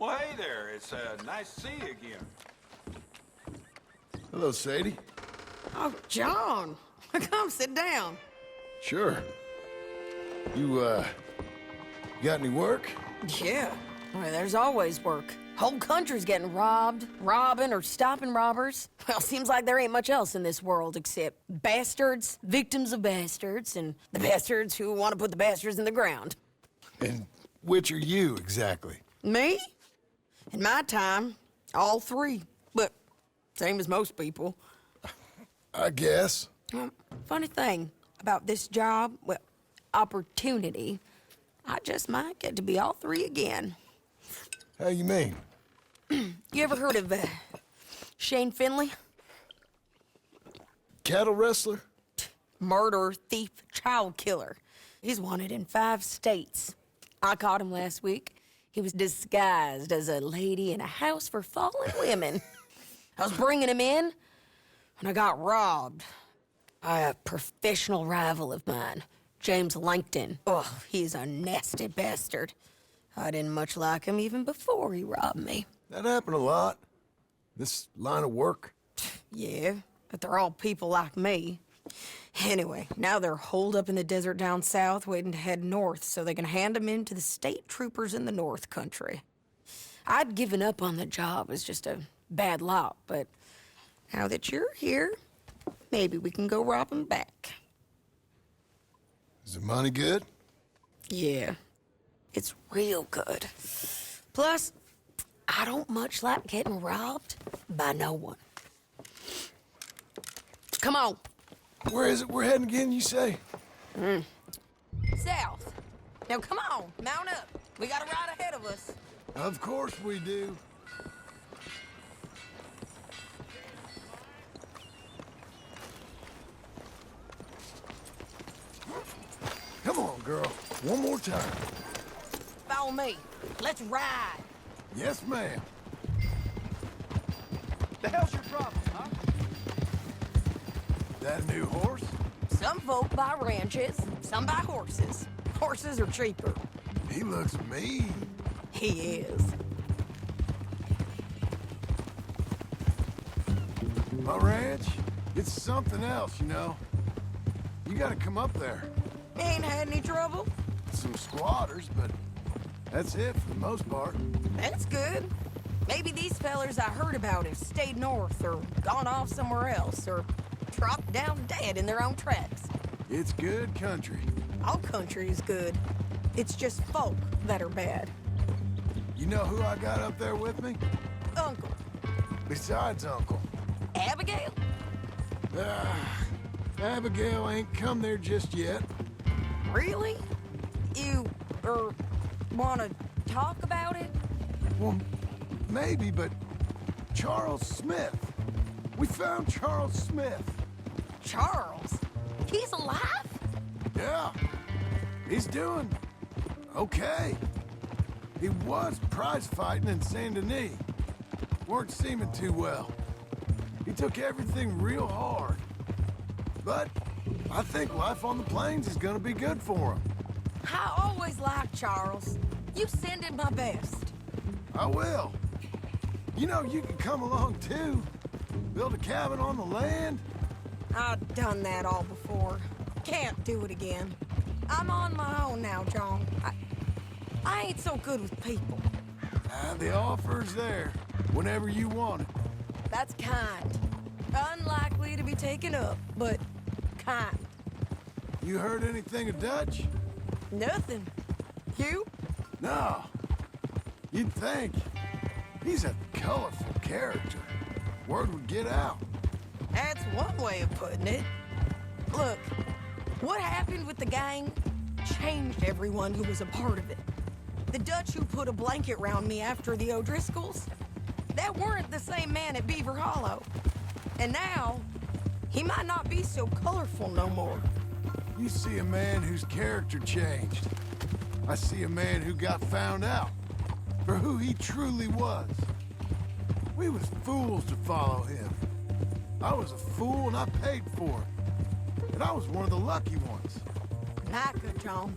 Well, hey there. It's nice to see you again. Hello, Sadie. Oh, John. Come sit down. Sure. You got any work? Yeah. Well, there's always work. Whole country's getting robbed, robbing, or stopping robbers. Well, seems like there ain't much else in this world except bastards, victims of bastards, and the bastards who want to put the bastards in the ground. And which are you, exactly? Me? In my time, all three. But same as most people. I guess. Funny thing about this job, well, opportunity, I just might get to be all three again. How you mean? You ever heard of Shane Finley? Cattle wrestler? Murderer, thief, child killer. He's wanted in 5 states. I caught him last week. He was disguised as a lady in a house for fallen women. I was bringing him in, and I got robbed by a professional rival of mine, James Langton. Oh, he's a nasty bastard. I didn't much like him even before he robbed me. That happened a lot. This line of work. Yeah, but they're all people like me. Anyway, now they're holed up in the desert down south, waiting to head north so they can hand them in to the state troopers in the north country. I'd given up on the job as just a bad lot, but now that you're here, maybe we can go rob them back. Is the money good? Yeah, it's real good. Plus, I don't much like getting robbed by no one. Come on. Where is it we're heading again, you say? South. Now come on, mount up. We got a ride ahead of us. Of course we do. Come on, girl. One more time. Follow me. Let's ride. Yes, ma'am. The hell's your problem, huh? That new horse? Some folk buy ranches, some buy horses. Horses are cheaper. He looks mean. He is. My ranch, it's something else, you know. You gotta come up there. Ain't had any trouble? Some squatters, but that's it for the most part. That's good. Maybe these fellers I heard about have stayed north or gone off somewhere else or dropped down dead in their own tracks. It's good country. All country is good. It's just folk that are bad. You know who I got up there with me? Uncle. Besides Uncle. Abigail? Abigail ain't come there just yet. Really? You, wanna talk about it? Well, maybe, but Charles Smith. We found Charles Smith. Charles? He's alive? Yeah. He's doing okay. He was prize fighting in Saint Denis. Weren't seeming too well. He took everything real hard. But I think life on the plains is gonna be good for him. I always liked Charles. You send him my best. I will. You know, you can come along too. Build a cabin on the land. I've done that all before. Can't do it again. I'm on my own now, John. I ain't so good with people. The offer's there, whenever you want it. That's kind. Unlikely to be taken up, but kind. You heard anything of Dutch? Nothing. You? No. You'd think. He's a colorful character. Word would get out. That's one way of putting it. Look, what happened with the gang changed everyone who was a part of it. The Dutch who put a blanket round me after the O'Driscolls, that weren't the same man at Beaver Hollow. And now, he might not be so colorful no more. You see a man whose character changed. I see a man who got found out for who he truly was. We was fools to follow him. I was a fool and I paid for it. And I was one of the lucky ones. Micah, John.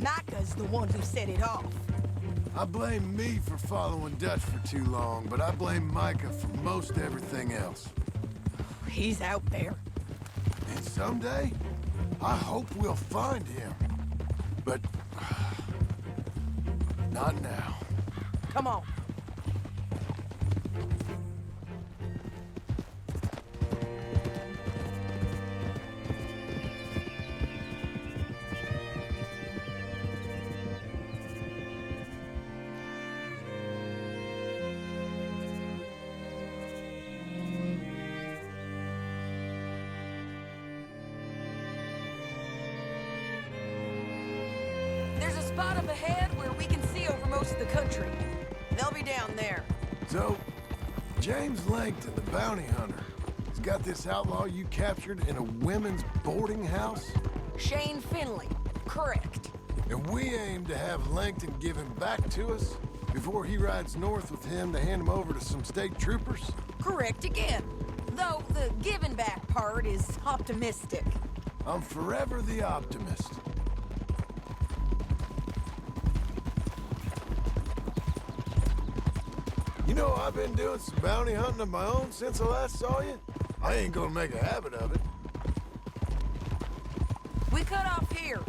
Micah's the one who set it off. I blame me for following Dutch for too long, but I blame Micah for most everything else. He's out there. And someday, I hope we'll find him. But... not now. Come on. There's a spot up ahead where we can see over most of the country. They'll be down there. So, James Langton, the bounty hunter, has got this outlaw you captured in a women's boarding house? Shane Finley. Correct. And we aim to have Langton give him back to us before he rides north with him to hand him over to some state troopers? Correct again. Though the giving back part is optimistic. I'm forever the optimist. You know, I've been doing some bounty hunting of my own since I last saw you. I ain't gonna make a habit of it. We cut off here.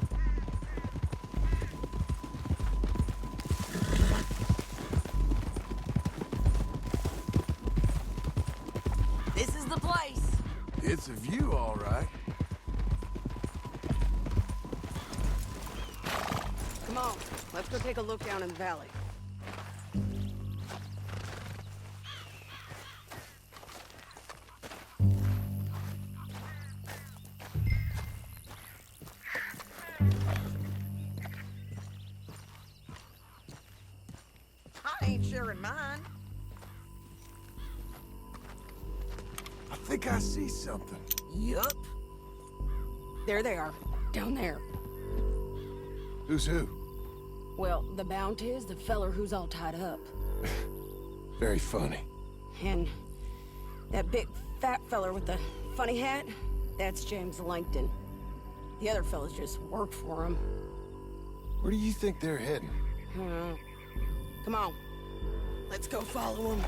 This is the place. It's a view, all right. Come on, let's go take a look down in the valley. I ain't sharing mine. I think I see something. Yup. There they are, down there. Who's who? Well, the bounty is the feller who's all tied up. Very funny. And that big fat feller with the funny hat, that's James Langton. The other fellas just work for him. Where do you think they're heading? Come on. Let's go follow him.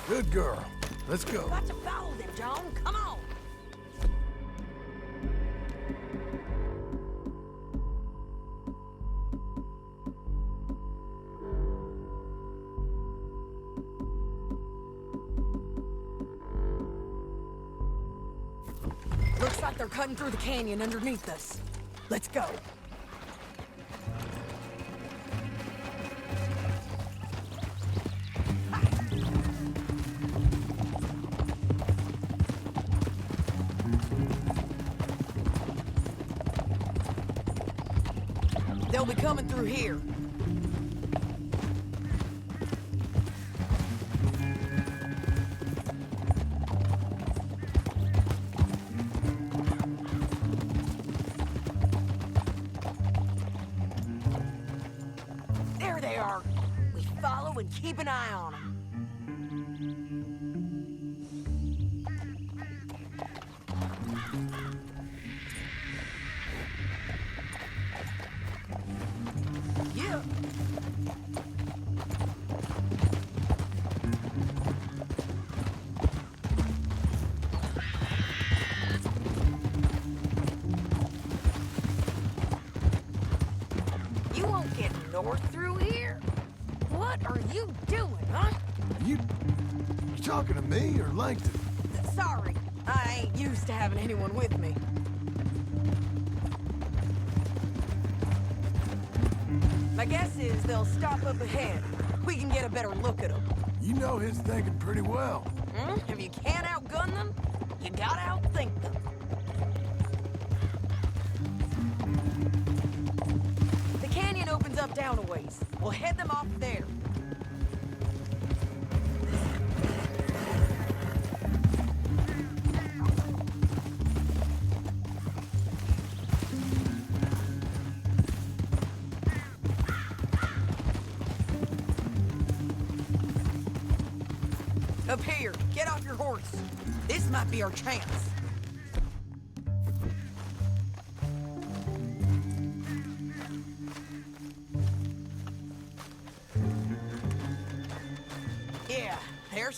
Good girl. Let's go. Got to follow them, John. Come on. Looks like they're cutting through the canyon underneath us. Let's go. They'll be coming through here. There they are. We follow and keep an eye on them. Yeah. You won't get north through here? What are you doing, huh? You talking to me or Langton? Sorry, I ain't used to having anyone with me. My guess is they'll stop up ahead. We can get a better look at them. You know his thinking pretty well. If you can't outgun them, you gotta outthink them. The canyon opens up down a ways. We'll head them off there. Up here, get off your horse. This might be our chance.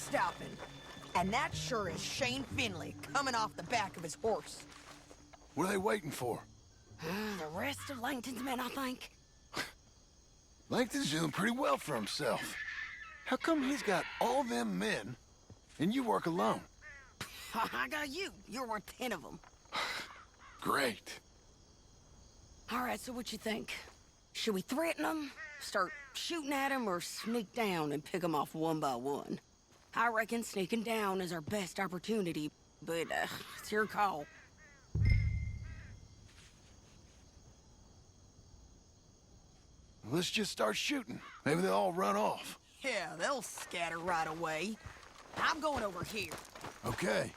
stopping. And that sure is Shane Finley coming off the back of his horse. What are they waiting for? The rest of Langton's men, I think. Langton's doing pretty well for himself. How come he's got all them men, and you work alone? I got you. You're worth 10 of them. Great. All right, so what you think? Should we threaten them, start shooting at them, or sneak down and pick them off one by one? I reckon sneaking down is our best opportunity, but it's your call. Let's just start shooting. Maybe they'll all run off. Yeah, they'll scatter right away. I'm going over here. Okay.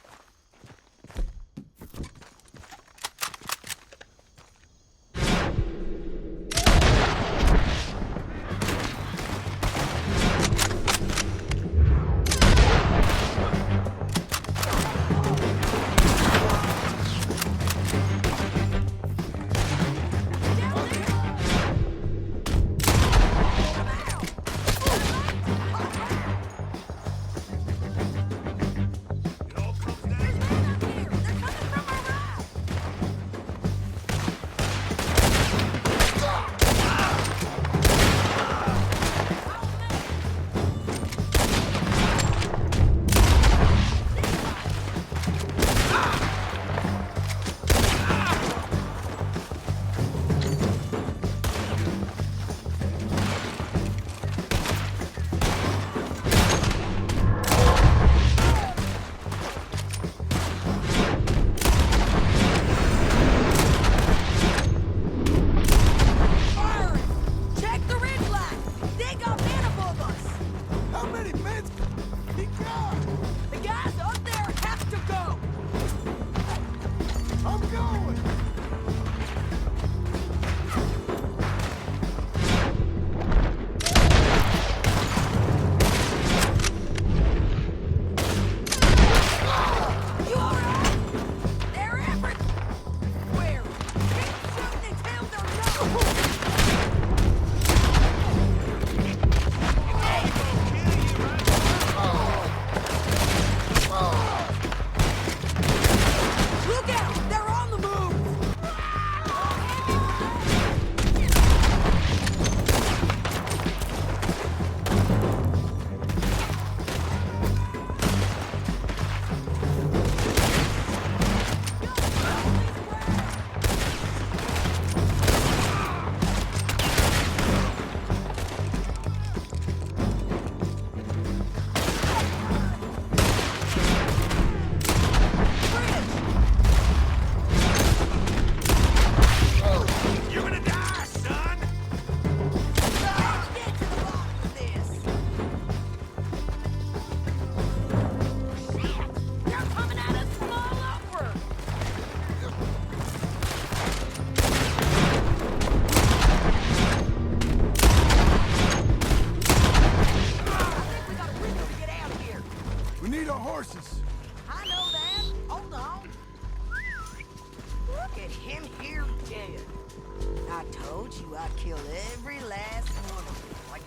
I'd kill every last one of you like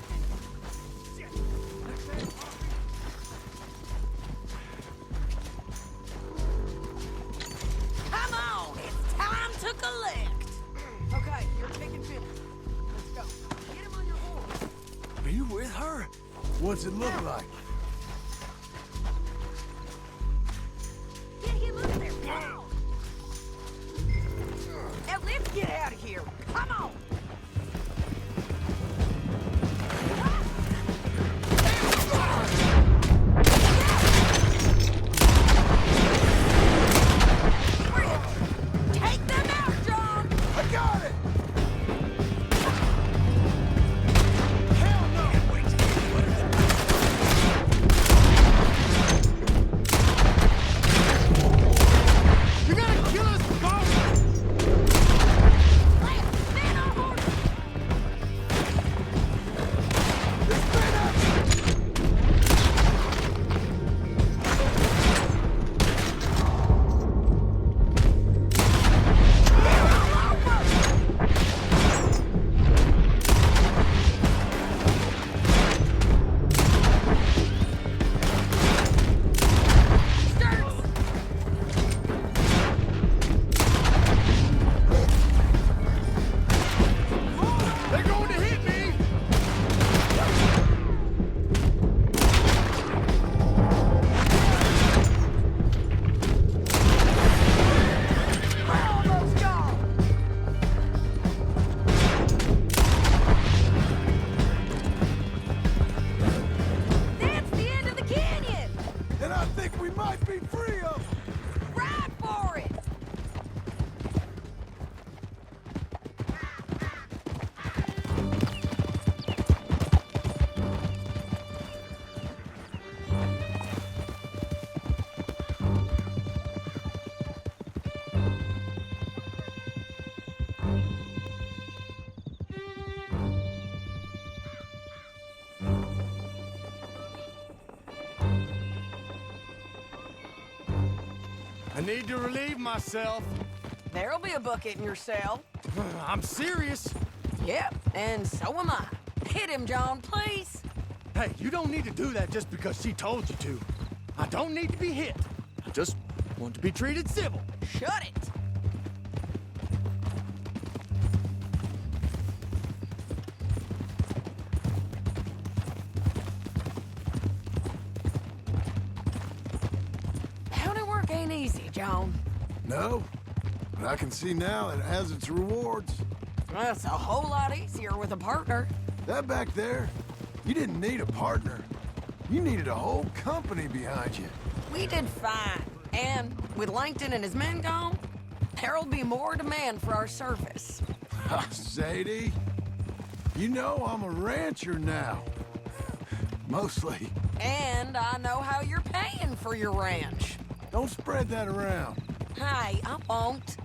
Come on! It's time to collect! Okay, you're picking Philly. Let's go. Get him on your horse. Are you with her? What's it look like? Get him up there now! Now let's get out of here! Come on! Take them out, John! I got it! Hell no! Wait till you I need to relieve myself. There'll be a bucket in your cell. I'm serious. Yep, and so am I. Hit him, John, please. Hey, you don't need to do that just because she told you to. I don't need to be hit. I just want to be treated civil. Shut it. County work ain't easy, John. No, but I can see now it has its rewards. That's a whole lot easier with a partner. That back there, you didn't need a partner. You needed a whole company behind you. We did fine. And with Langton and his men gone, there'll be more demand for our service. Sadie, you know I'm a rancher now. Mostly. And I know how you're paying for your ranch. Don't spread that around. Hey, I won't.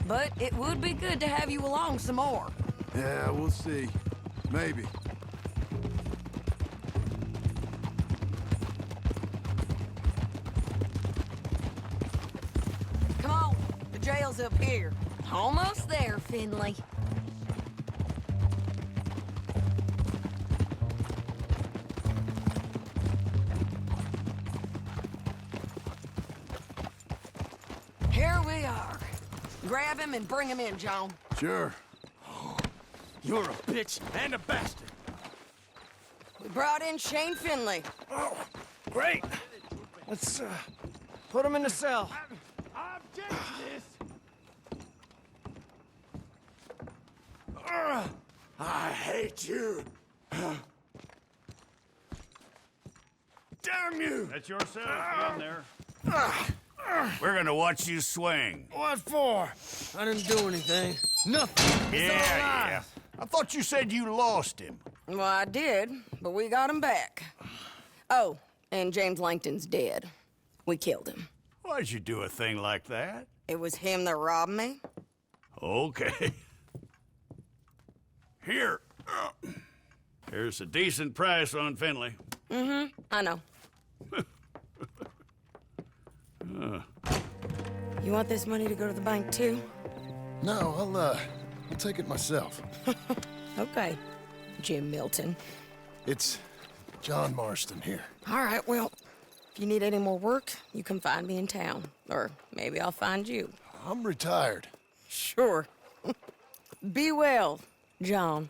But it would be good to have you along some more. Yeah, we'll see. Maybe. Come on, the jail's up here. Almost there, Finley. Here we are. Grab him and bring him in, John. Sure. You're a bitch and a bastard. We brought in Shane Finley. Oh, great. Let's, put him in the cell. I object to this. I hate you. Damn you! That's yourself. Get in there. We're gonna watch you swing. What for? I didn't do anything. Nothing. Yeah. I thought you said you lost him. Well, I did, but we got him back. Oh, and James Langton's dead. We killed him. Why'd you do a thing like that? It was him that robbed me. Okay. Here. Here's a decent price on Finley. I know. You want this money to go to the bank, too? No, I'll take it myself. Okay, Jim Milton. It's John Marston here. All right, well, if you need any more work, you can find me in town. Or maybe I'll find you. I'm retired. Sure. Be well, John.